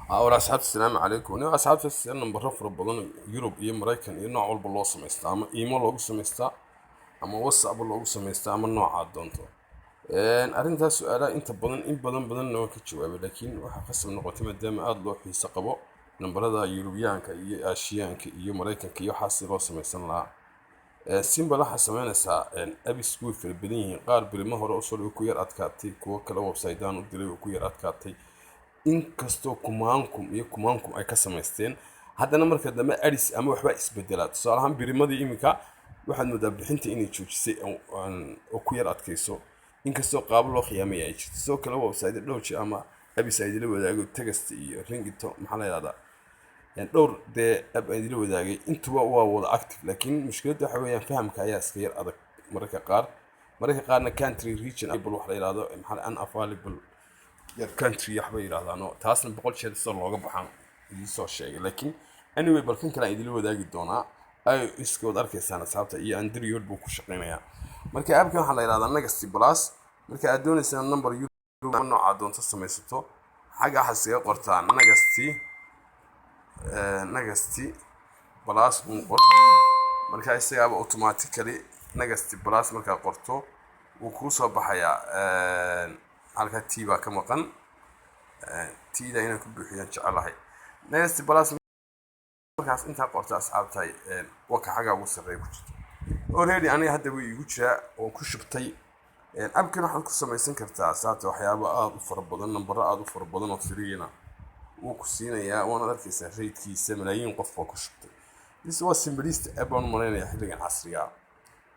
awal asxaabta asalaamu calaykum aniga asxaabta si nambaro fara badan Yurub iyo Mareykan iyo nooc walba loo sameystaa ama email loogu sameystaa ama WhatsApp loogu sameystaa ama nooca doonto arrintaas su'aalaha inta badan in badan noo ka jawaabay laakiin waxa qasab noqotay maadaama aad loo xiiso qabo nambarada Yurubiyaanka iyo Aasiyaanka iyo Mareykanka iyo waxa si loo sameysan lahaa simba waxa sameynaysaa abis way fara badan yihiin qaar bilimo hore u soo ku yar adkaatay kuwa kale website-aan u diray ku yar adkaatay inkastoo kumaankum ay ka samaysteen haddana marka dambe aris ama waxba isbedelaa tusaale ahaan birimadii iminka waxaad moodaa bixinta inay joojisay oo ku yar adkayso inkastoo qaab loo khiyaamaya ay jirto sidoo kale website dhowji ama abis ay la wadaago text iyo ringito maxaa la yidhahdaa dhowr dee ab ay la wadaagay intuba waa wada active laakiin mushkiladda waxa weeyaan fahamka ayaa iska yar adag mararka qaarna country region able wax la yidhahdo maxaa unavailable yar country waxba yiraahdaan taasna boqol jeer soo looga baxan idin soo sheegay laakiin anyway balkan kale idin la wadaagi doonaa ay iskood arkaysaan asxaabta iyo Android buu ku shaqeynayaa marka app-kan waxa la yiraahdaa Next Plus marka aad doonaysaan number Euro nooca doonto samaysato xaga xasiga qortaan Next Plus qor marka isaga automatically Next Plus marka qorto uu ku soo baxayaa halka tiiba ka maqan tiida inaan ku buuxiyo jecelahay Next Plus markaas inta qorta asxaabtay waka xaga ugu sareeyo ku jirto already aniga hadda way igu jira oo ku shubtay abkan waxaad ku samaysan kartaa asxaabta waxyaabo aad u fara badan nambaro aad u fara badan oo firiina uu ku siinayaa waana arkaysaa raydkiisa malaayiin qof oo ku shubtay this was simplest app on mareynaya xilligan casriga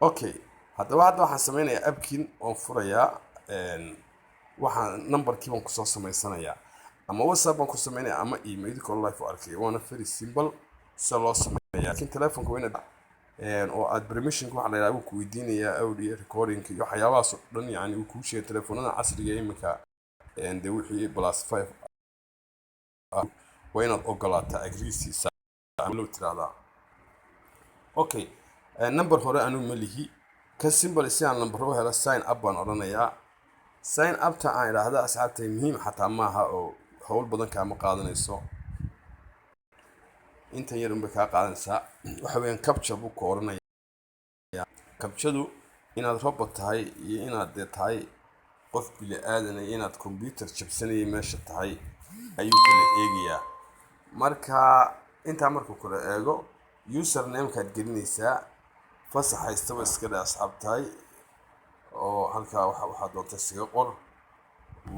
okay hadda waxaan sameynayaa abkin oo furayaa waxaan numberkii baan ku soo sameysanayaa ama WhatsApp baan ku sameynaya ama email call live arkay waana very simple si loo sameeyaa laakiin telefoonka weyn oo aad permission waxa la yiraahdo ku weydiinaya audio recording iyo waxyaabahaas oo dhan yani uu ku sheegay telefoonada casriga ah imika de wixii +5 waa inaad ogolaataa agreesiisa loo tiraahdaa okay number hore anu malihi ka simple si aan number helo sign up baan oranayaa sign up ta aan iraahdo asxaabtay muhiim xataa maaha oo hawl badan kaama qaadanayso inta yar unba ka qaadanaysaa waxa weeyaan capture buu ku oranayaa capture inaad robot tahay iyo inaad tahay qof bili aadan iyo inaad computer jabsanay meesha tahay ayuu kala eegayaa marka inta markuu kala eego username kaad gelinaysaa fasaxaystaba iska dhaa asxaabtay oo halka waxa doonta siga qor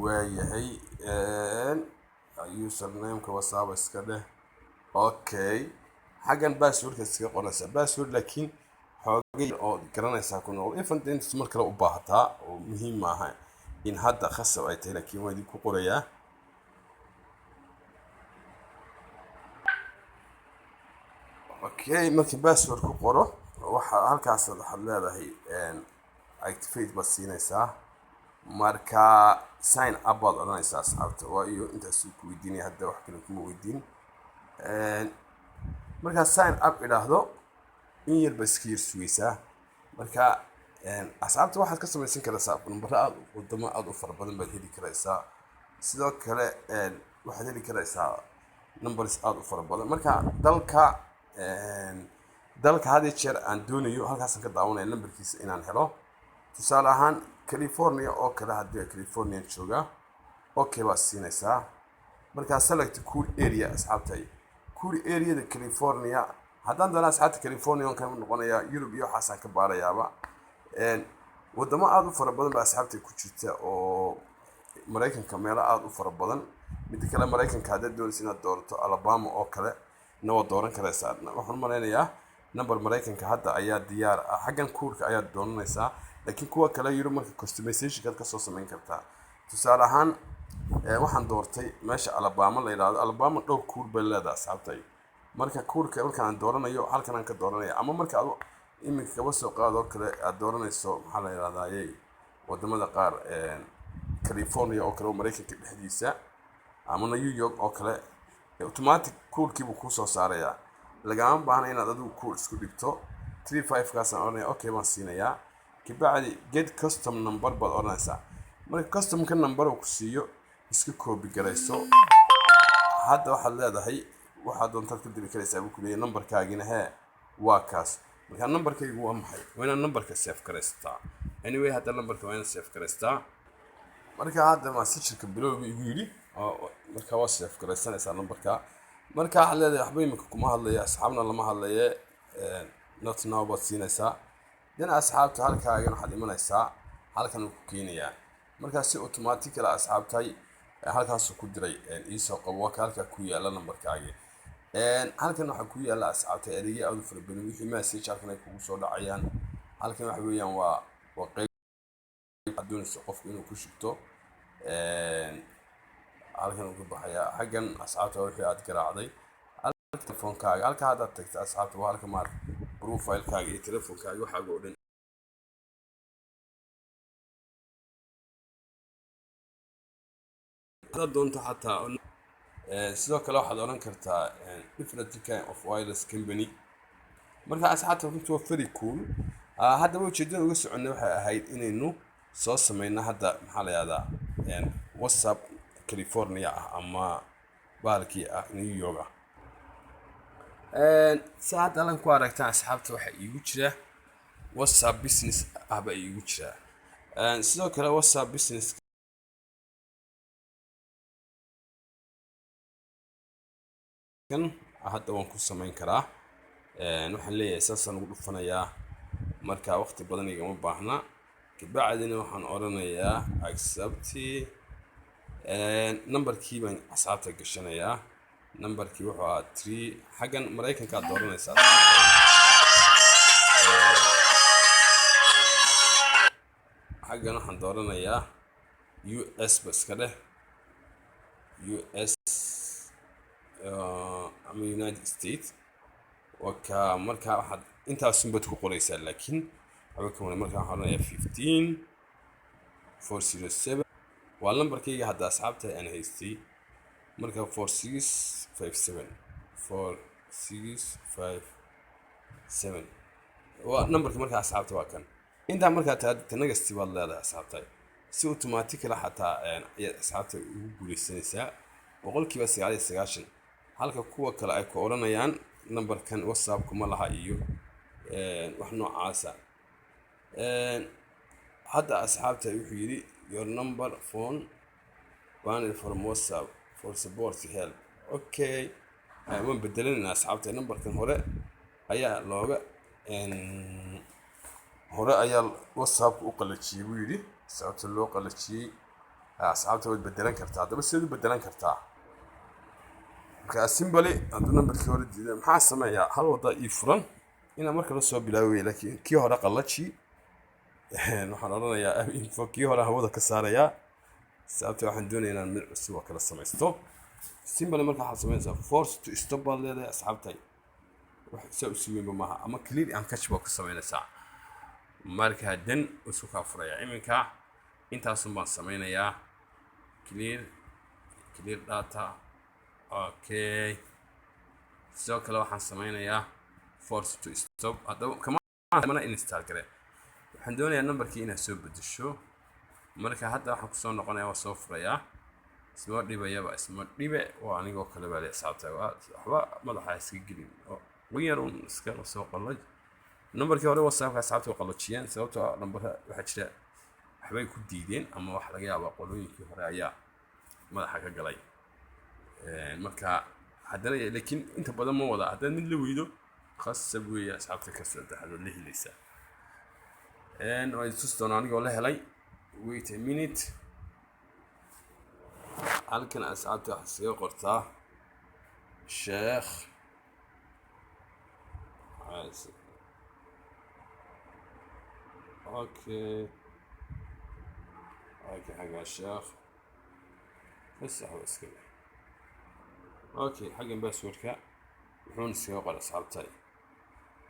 waayahay username ka WhatsApp iska dheh okay xagan password iska qoraysa password laakiin xoogay oo garanaysaa ku nool ifan inta mar kale u baahataa oo muhiim maaha in hadda khasab ay tahay laakiin waa idin ku qorayaa okay markii password ku qoro waxa halkaas waxaad leedahay activate baa siinaysaa marka sign up baad oranaysaa asxaabta waa iyo intaas ku weydiinay hadda wax kale kuma weydiin marka sign up ilaahdo in yar baskiir suuysa marka asxaabta waxaad ka samaysan kartaa nambaro aad wadamo aad u fara badan baad heli karaysaa sidoo kale waxaad heli karaysaa numbers aad u fara badan marka dalka hadii jeer aan doonayo halkaas ka daawanay numberkiisa inaan helo tusaale ahaan California oo kale hadii California jooga okay baa siinaysaa marka select cool area asxaabtay cool area da California haddaan doonaa asxaabta California ka noqonaya Europe iyo xasan ka baarayaaba wadamo aad u fara badan baa asxaabtay ku jirta oo Mareykanka meel aad u fara badan mid kale Mareykanka hadda doonaysa inaad doorato Alabama oo kale noo dooran karaysaa waxaan mareynayaa number Mareykanka hadda ayaa diyaar ah xagan kuurka ayaa doonaysaa laakiin kuwa kale Europe marka customization ka soo sameyn kartaa tusaale ahaan waxaan doortay meesha Alabama la yiraahdo Alabama dhowr kuur bay leedahay asxaabtay marka kuurka halkaan dooranayo halkaan aan ka dooranaya ama marka aad imika kaba soo qaado kale aad dooranayso maxaa la yiraahdaa wadamada qaar California oo kale Mareykanka dhexdiisa ama New York oo kale automatic kuurkii buu ku soo saarayaa lagama baahna inaad adigu kuur isku dhigto 35 kaas aan oranay okay baan siinayaa kibacdi get custom number baad oranaysaa marka custom ka number uu ku siiyo iska copy garayso hadda waxaad leedahay waxaad doontaad ka diri karaysaa buu ku leeyahay numberkaagina hee waa kaas. marka numberkaygu waa maxay? waa inaad numberka save garaystaa. anyway hadda numberka waa inaad save garaystaa. marka hadda message-ka bilowga igu yidhi marka waa save garaysanaysaa numberka. marka waxaad leedahay waxba iminka kuma hadlaya, asxaabna lama hadlaye, not now baad siinaysaa. dan asxaabta halkaagan waxaad imanaysaa, halkan uu ku keenayaa. markaa si automatically asxaabtay halkaasuu ku diray iisoo qabo waa halkaa ku yaala numberkaagi. halkan waxaa ku yaala asxaabtay ereyga aad u fara badan, wixii message halkan ay kugu soo dhacayaan. halkan waxa weeyaan waa qayb aad doonayso qofku inuu ku shigto. halkan uu ka baxayaa xaggan asxaabta wixii aad garaacday telefoonkaaga. halka haddaad tagta asxaabta waa halka maar profilekaaga iyo telefoonkaaga waxaaga oo dhan hadaad doonto xataa. sidoo kale waxaad odhan kartaa different kind of wireless company. marka asxaabta runtii waa very cool. haddaba ujeedada uga soconnay waxay ahayd inaynu soo samayno hadda maxaa la yihahdaa whatsapp California ah ama baalkii ah New York ah. saad alan ku aragtaa asxaabta waxa iigu jira WhatsApp business ah baa iigu jira. sidoo kale WhatsApp business kan hadda waan ku samayn karaa. waxaan leeyahay saasaan ugu dhufanayaa, marka waqti badan igama baahna. kabacdina waxaan oranayaa accept. numberkii baan asxaabta gashanayaa. numberkii wuxuu ahaa 3. xaggan maraykankaad dooranaysaa. xaggan waxaan dooranayaa US ba iska dheh US ama United States. waka markaa waxaad intaasunbad ku qoraysaa, laakiin waxba ka wanaag. markaa waxaan oranayaa 15407 waa numberkayga hadda asxaabta aan haystay. marka 4657 waa numberka markaa asxaabta waa kan. intaa markaa tanagasti baad leedahay asxaabta, si automatically xataa ayaad asxaabta ugu guuleysanaysaa 99%. halka kuwa kale ay ku oranayaan numberkan WhatsApp kuma laha iyo wax noocaasa. hadda asxaabta wuxuu yidhi your number phone banned from WhatsApp for support help. okay waan bedelanayna asxaabta. numberkan hore ayaa looga hore ayaa WhatsApp u qalajiyay buu yidhi. sababta loo qalajiyay asxaabta waad bedelan kartaa. haddaba sidaad u bedelan kartaa? marka simply hadduu numberkii hore diiday maxaa sameeyaa? hal wada ii furan inaan marka la soo bilaaway, laakiin kii hore qalaji. waxaan oranayaa info kii hore hawada ka saarayaa. sababta waxaan doonayaa inaan mid cusub oo kala samaysto. simply marka waxaad samaynaysaa force to stop baad leedahay asxaabtay. wax saa usii weynba maaha, ama clear and catch baad ku samaynaysaa. marka dan isu kaa furayaa. iminka intaasun baan samaynayaa. clear data. okay sidoo kale waxaan samaynayaa force to stop. haddaba kamana install gare. waxaan doonayaa numberkii inaad soo bedesho. marka hadda waxaan kusoo noqonayaa, waa soo furayaa. isma dhibayaba, isma dhibe waa anigoo kale baa asxaabta. waxba madaxa iska gelin oo yar un iska soo qalaj. numberkii hore WhatsAppka asxaabta waa qalajiyeen sababtoo ah numberka waxaa jira waxbay ku diideen, ama wax laga yaabaa qolooyinkii hore ayaa madaxa ka galay. marka haddana laakiin inta badan ma wada. haddaad mid la weydo khasab weeye asxaabta ka saddexaad la helaysaa. waa isus doona anigoo la helay. wait a minute. halkan asxaabta waxaa iskaga qortaa sheekh. okay xagga sheekh bas waxba iska leh. okay xaggan passwordka wuxuuna iskaga qora asxaabta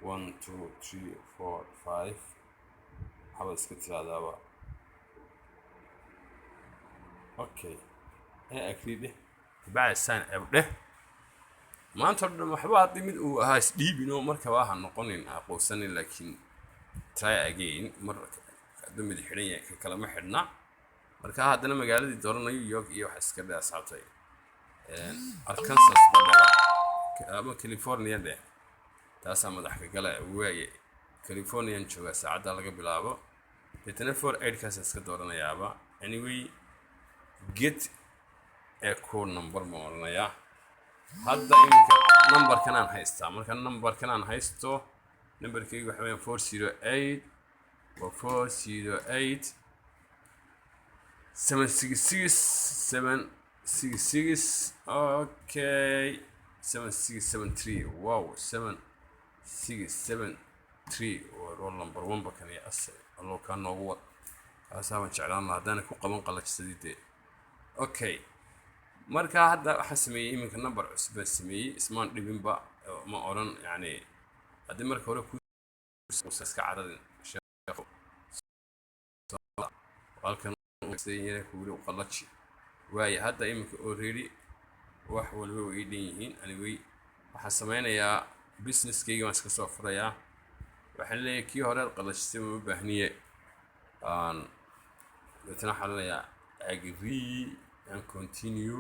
1 2 3 4 5 waxba iska tiraadaaba. okay agree dheh. kabacdi sign up dheh. maanta oo dhan waxba haddii mid uu ahaa isdhiibinoo markaba ha noqonin aqoonsanin, laakiin try again. mar hadduu mid xidhan yahay ka kalama xidhna. marka haddana magaaladii dooranayo New York iyo wax iska dhe asxaabtay. Arkansas badala ama California dhe taasaa madax ka gala waaye Californian jooga saacada laga bilaabo 24 kaas iska dooranayaaba anyway get a code number ma oranaya hadda iminka numberkan aan haystaa marka numberkan aan haysto numberkaygu waxa weeyaan 408 408 766 okay 7673 wow 7673 roll number 1 bakan iyo asal allo ka noogu wad asaaban jeclaan lahaa hadaan ku qaban qalajsadii okay marka hadda waxa sameeyay iminka number cusub sameeyay ismaan dhibinba ma oran yani hadii marka hore ku iska caradin sheekh halkan sayay ku wili qalaji waay hadda iminka already wax walba way dhinyihiin anyway waxa sameeynaya businesskayga waan iska soo furayaa waxaan leeyahay kii hore qalajisay ma baahniye aan dadna xalaya agree and continue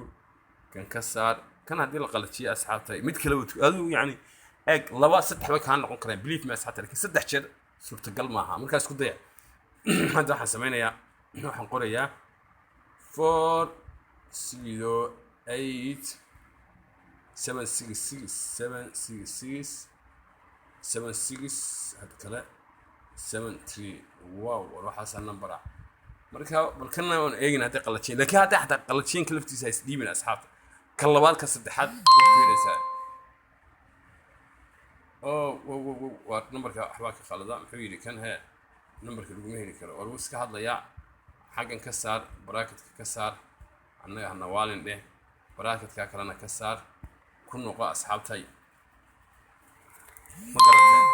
kan ka saar kan hadii la qalajiyo asxaabtay mid kale adu yani eeg laba saddex ba kaan noqon karaan believe me asxaabtay laakiin saddex jeer suurtagal maaha markaas ku day hadda waxaan sameeynaya waxaan qorayaa 408 766 had kale 73 wow waxaas number ah marka balkana aan eegin hadda qalajin laakiin hadda xataa qalajin kalaftiisa is dhiibin asxaabta kan labaad ka saddexaad u keenaysaa waa numberka waxba ka qalada muxuu yiri kan he numberka lagu heli karo oo iska hadlaya xagan ka saar bracketka ka saar annaga hana waalin dheh bracketka kalena ka saar ku noqo asxaabtay ma garateen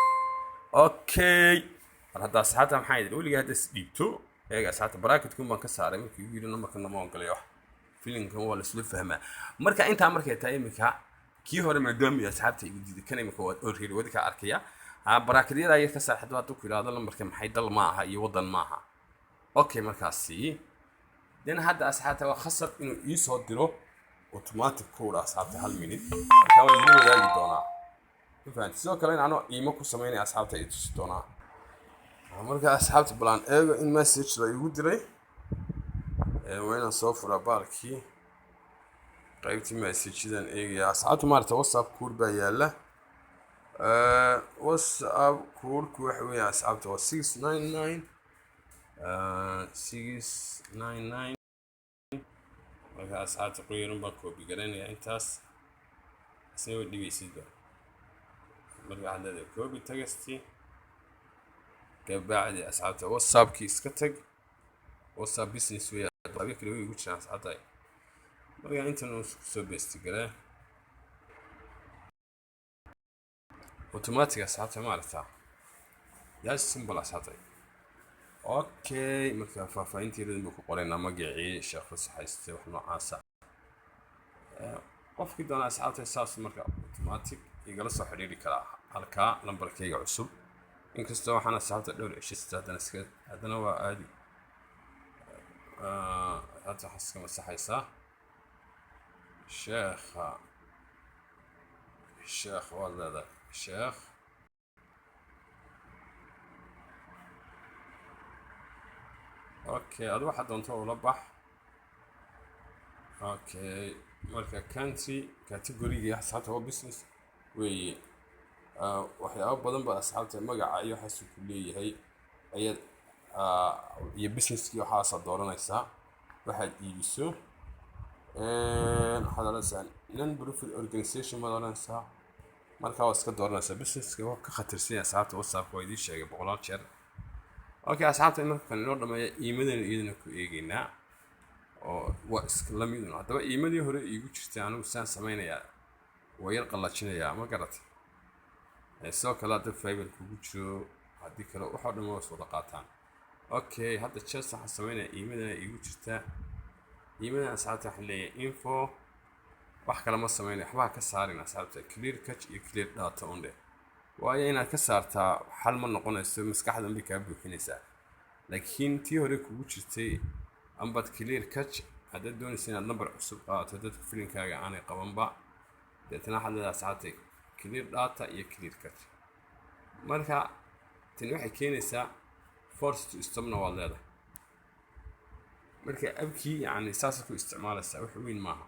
okay hadda asxaabta maxay yiri waliga hadda isdhiibto eega asxaabta bracketku baan ka saaray markii uu yiri numberka nama galay wax feelingkan waa la isla fahmaa marka inta markay tahay imika kii hore maadaama asxaabta igu diiday kan imika waa already wadi ka arkaya bracketyada ay ka saar hadda ku yiraahdo numberka maxay dal ma aha iyo wadan ma aha okay markaasi dan hadda asxaabta waa khasab inuu ii soo diro automatic code asxaabta hal minute marka waa inuu wadaagi doonaa fahanta sidoo kale inaan qiimo ku sameeyay asxaabta ay tusi doonaa marka asxaabta balan eego in message la igu diray wayna soo fura barkii qaybtii messagedan eegaya asxaabta maarta WhatsApp code baa yaala WhatsApp code ku waxa weeye asxaabta waa 699 699 marka asxaabta qoyran baa copy garanaya intaas isna dhibeysiga marka hadda copy tagasti kabacdi asxaabta WhatsApp ki iska tag WhatsApp business way qabi kale ugu jiraan asxaabta marka inta noo soo beesti galay automatic asxaabta ma aragta yaa simple asxaabta okay marka faafahinteedu ku qorayna magacii sheekh fasaxayste wax noocaas qofkii doona asxaabta saas marka automatic igala soo xiriiri kara halka lambarkayga cusub inkastoo waxaan asxaabta dhowr cisho haddana waa aadi hadda xaska masaxaysaa sheekh walaada sheekh okay adu waxa doonto ula bax okay marka country category asxaabta waa business weeye waxyaabo badan ba asxaabta magaca iyo waxa uu leeyahay ayad iyo businesskii waxa dooranaysaa waxaad iibiso hadalsan non profit organization ma dooranaysaa marka waa iska dooranaysaa businesska wax ka khatarsan asxaabta WhatsApp waa idin sheegay boqolaal jeer okay asxaabta marka inoo dhameeyo iimadeena iyadana ku eegaynaa oo waa iska la mid ah hadaba iimadii hore iigu jirtay anigu saan sameeynaya waa yar qalajinaya ma garatay soo kala dad fiber kugu jiro hadii kale waxa dhan waa soo qaataan okay hadda just waxa sameeynaa iimadana iigu jirta iimadana asxaabta waxa leeyahay info wax kale ma sameeynaa waxba ka saarin asxaabta clear cache iyo clear data onde waayo inaad ka saartaa hal ma noqonayso maskaxda inay ka buuxinaysaa laakiin tii hore kugu jirtay ambad clear cache haddaad doonaysa inaad number cusub qaadato dadka filinkaaga aanay qabanba deetana waxaad leedahay asxaabtay clear data iyo clear cut. marka tani waxay keenaysaa force to stopna waad leedahay. marka abkii yani saasa ku isticmaalaysaa wax weyn maaha.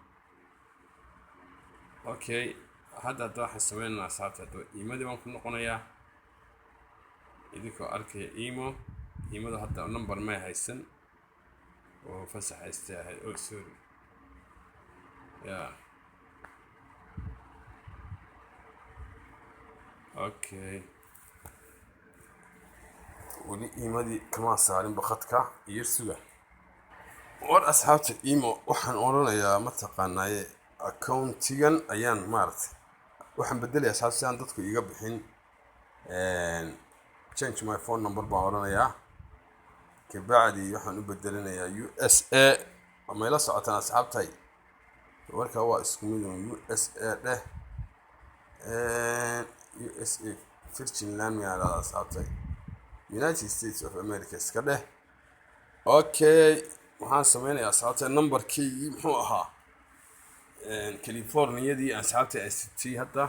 okay hadda waxaan sameynaa asxaabta iimadii baan ku noqonayaa idinkoo arkaya iimada hadda number may haysan oo fasax haystay ahayd oo sorry okay weli iimadii kama saarin bakadka iyo suga. war asxaabta waxaan oranayaa mataqaanaaye accountigan ayaan maartay waxaan bedelayaa asxaabta si aan dadku iga bixin change my phone number baan oranayaa kabacdi waxaan u bedelinayaa USA ama ila socotaan asxaabtay warka waa isku mid USA dheh USA Virgin Land ya asxaabtay United States of America iska dheh. okay waxaan sameynayaa asxaabta numberkii muxuu ahaa California-dii asxaabta ST hadda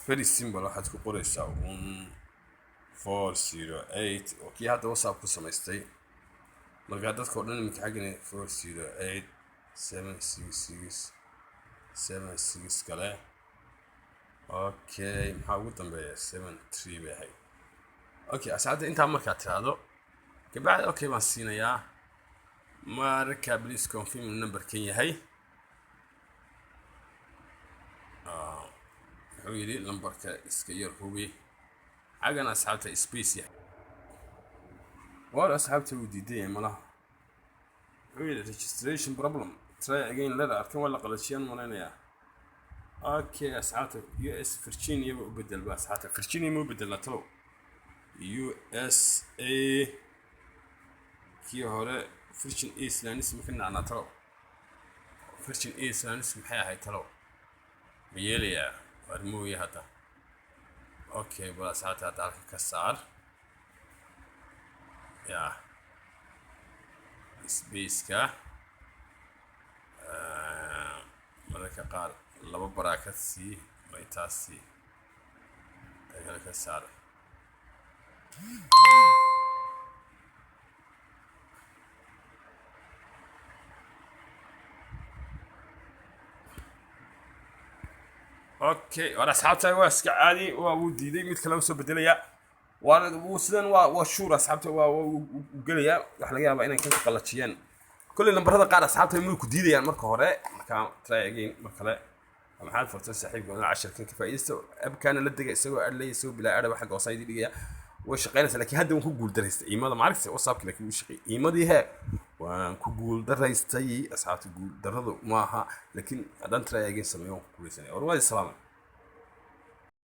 very simple waxaad ku qoraysaa 408 oo kii hadda WhatsApp ku samaystay marka dadka oo dhan imika xaggan 408 766 kale. okay maxaa ugu dambeeya 73 bay ahayd. okay asxaabta intaa markaa tiraahdo kabacdi okay baan siinayaa marka please confirm numberkan yahay wuxuu yidhi lambarka iska yar hubi xaggan asxaabta space yahay. war asxaabta wuu diiday malaha wuxuu yidhi registration problem try again later arkan waa la qalajiyaan malaynayaa. okay asxaabta US Virginia ba u bedel ba asxaabta Virginia ma u bedel talo USA kii hore Virgin Islands ma kana ana talo Virgin Islands maxay ahayd talo miyelaya warmooya hadda. okay bala asxaabta hadda ka saar space-ka mararka qaar laba baraakad sii may taasi kala ka saar. okay wala asxaabta waa iska caadi waa uu diiday mid kale soo bedelaya waa sidan waa shuur asxaabta waa galaya wax laga yaabaa inay ka qalajiyaan kulli lambarada qaar asxaabta inay ku diidayaan marka hore marka try again marka kale maxaad furtay saaxiibkooda 10 kan ka faa'iisto abkaana la degay isagoo adlay soo bilaa arab waxa goosaydi dhigaya way shaqeynaysaa laakiin hadda waan ku guul daraystay iimada maaragtay WhatsApp laakiin uu shaqeey iimadii waan ku guul daraystay asxaabta guul daradu maaha laakiin haddaan try again sameeyo ku guuleysanay war waa salaam.